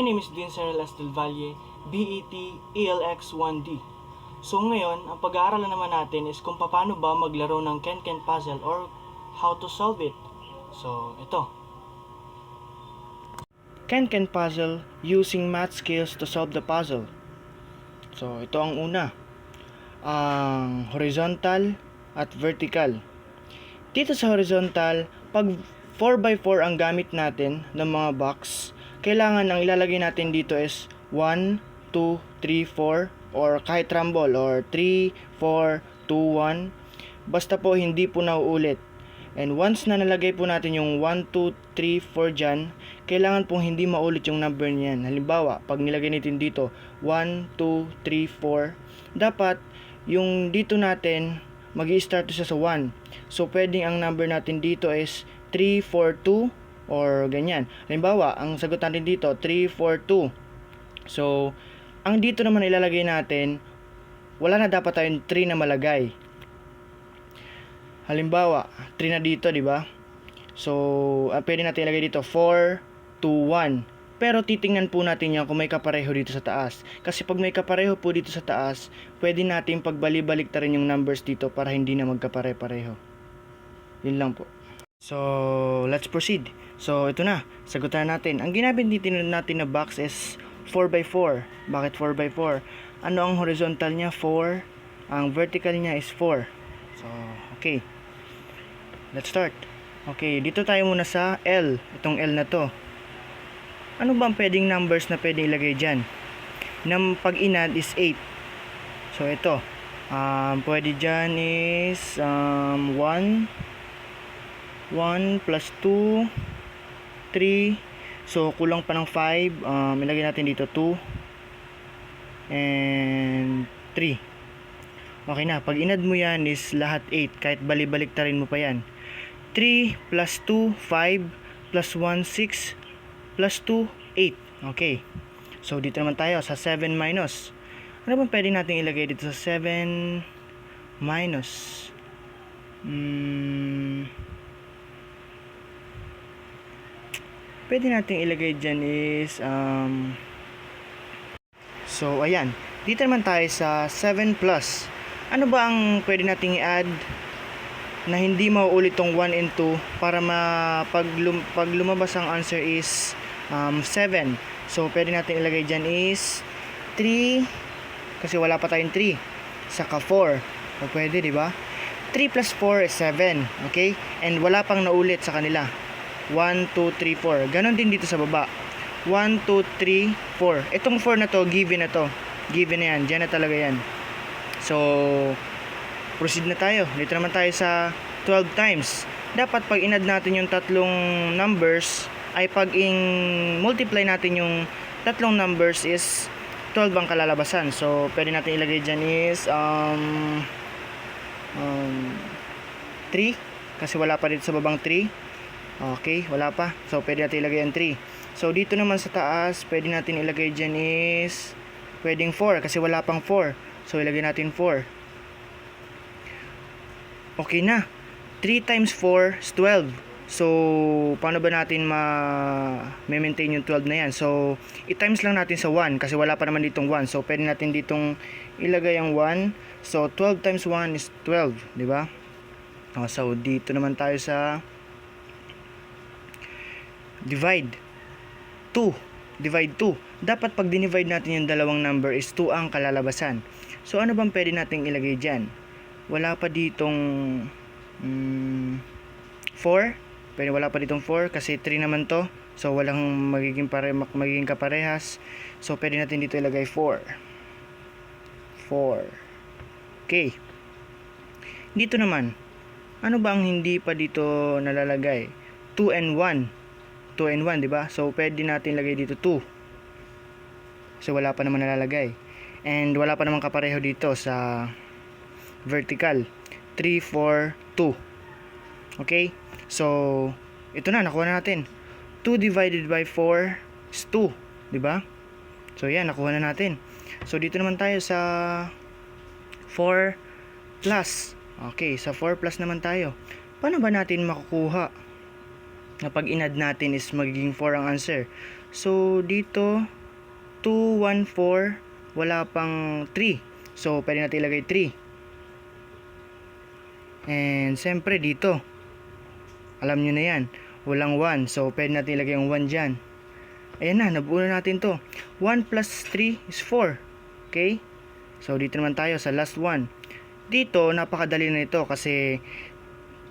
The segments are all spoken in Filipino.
My name is Dean Cerelas del Valle, BET ELX1D. So ngayon, ang pag-aaralan naman natin is kung paano ba maglaro ng Ken-Ken puzzle or how to solve it. So, ito. Ken-Ken puzzle using math skills to solve the puzzle. So, ito ang una. Ang horizontal at vertical. Dito sa horizontal, pag 4x4 ang gamit natin ng mga box, kailangan ang ilalagay natin dito is 1, 2, 3, 4 or kahit rumble or 3, 4, 2, 1. Basta po hindi po nauulit. And once na nalagay po natin yung 1, 2, 3, 4 dyan, kailangan pong hindi maulit yung number niyan. Halimbawa, pag nilagay natin dito 1, 2, 3, 4, dapat yung dito natin mag-i-start siya sa 1. So pwedeng ang number natin dito is 3, 4, 2 or ganyan. Halimbawa, ang sagot natin dito 3, 4, 2. So, ang dito naman ilalagay natin, wala na dapat tayong 3 na malagay. Halimbawa, 3 na dito, di ba? So, pwede natin ilagay dito 4, 2, 1. Pero titingnan po natin yan kung may kapareho dito sa taas. Kasi pag may kapareho po dito sa taas, pwede natin pagbali-balik ta rin yung numbers dito para hindi na magkapare-pareho. Yun lang po. So, let's proceed. So, ito na. Sagutan natin. Ang ginamit natin na box is 4x4. Bakit 4x4? Ano ang horizontal niya? 4. Ang vertical niya is 4. So, okay. Let's start. Okay, dito tayo muna sa L. Itong L na to. Ano ba ang pwedeng numbers na pwedeng ilagay dyan? Nang pag-inad is 8. So, ito. Pwede dyan is 1 plus 2, 3. So, kulang pa ng 5. Ilagay natin dito 2 and 3. Okay na. Pag inad mo yan is lahat 8. Kahit bali-balik ta rin mo pa yan. 3 plus 2, 5 plus 1, 6 plus 2, 8. Okay. So, dito naman tayo sa 7 minus. Ano ba pwede natin ilagay dito sa 7 minus? Pwede natin ilagay dyan is so ayan, dito naman tayo sa 7 plus. Ano ba ang pwede nating i-add na hindi mauulit tong 1 and 2 para pag lumabas ang answer is 7. So pwede natin ilagay dyan is 3 kasi wala pa tayong 3, saka 4. O pwede, di ba? 3 plus 4 is 7. Okay, and wala pang naulit sa kanila. 1, 2, 3, 4. Ganon din dito sa baba. 1, 2, 3, 4. Itong 4 na to, given na to. Given na yan. Diyan na talaga yan. So, proceed na tayo. Dito naman tayo sa 12 times. Dapat pag inad natin yung tatlong numbers, ay pag multiply natin yung tatlong numbers is 12 ang kalalabasan. So, pwede natin ilagay dyan is 3. Kasi wala pa dito sa babang 3. Okay, wala pa. So, pwede natin ilagay ang 3. So, dito naman sa taas, pwede natin ilagay dyan is pwedeng 4 kasi wala pang 4. So, ilagay natin 4. Okay na. 3 times 4 is 12. So, paano ba natin ma-maintain yung 12 na yan? So, i-times lang natin sa 1 kasi wala pa naman ditong 1. So, pwede natin ditong ilagay ang 1. So, 12 times 1 is 12. Diba? So, dito naman tayo sa divide 2. Divide 2. Dapat pag dinivide natin yung dalawang number is 2 ang kalalabasan. So, ano bang pwede nating ilagay dyan? Wala pa ditong 4. Pwede wala pa ditong 4 kasi 3 naman to. So, walang magiging kaparehas. So, pwede natin dito ilagay 4. 4. Okay. Dito naman, ano ba ang hindi pa dito nalalagay? 2 and 1. 2 and 1, diba? So, pwede natin lagay dito 2. So, wala pa naman nalalagay. And, wala pa naman kapareho dito sa vertical. 3, 4, 2. Okay? So, ito na, nakuha na natin. 2 divided by 4 is 2. Diba? So, yan, nakuha na natin. So, dito naman tayo sa 4 plus. Okay, sa 4 plus naman tayo. Paano ba natin makukuha na pag inad natin is magiging 4 ang answer? So, dito, 2, 1, 4, wala pang 3. So, pwede natin ilagay 3. And, siyempre, dito, alam nyo na yan, walang 1. So, pwede natin ilagay yung 1 dyan. Ayan na, nabuo na natin to. 1 plus 3 is 4. Okay? So, dito naman tayo sa last one. Dito, napakadali na ito kasi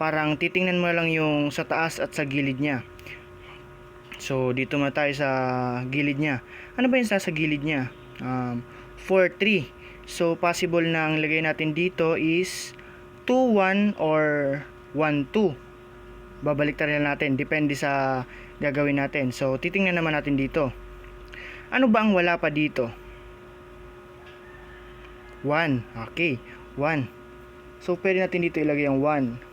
parang titingnan mo lang yung sa taas at sa gilid niya. So, dito muna tayo sa gilid niya. Ano ba yung sa gilid niya? 4, 3. So, possible na ang lagay natin dito is 2, 1 or 1, 2. Babalik tayo natin. Depende sa gagawin natin. So, titingnan naman natin dito. Ano ba ang wala pa dito? 1. Okay. 1. So, pwede natin dito ilagay ang 1.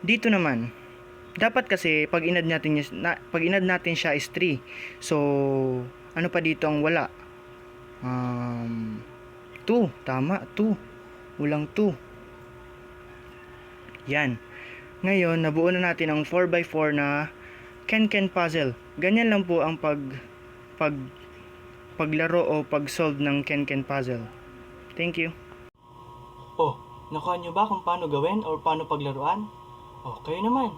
Dito naman, dapat kasi pag inad natin siya is 3. So, ano pa dito ang wala? 2. Tama, 2. Walang 2. Yan. Ngayon, nabuo na natin ang 4x4 na Ken-Ken puzzle. Ganyan lang po ang paglaro o pag-solve ng Ken-Ken puzzle. Thank you. Oh, nakuha nyo ba kung paano gawin or paano paglaruan? Oh, kayo naman.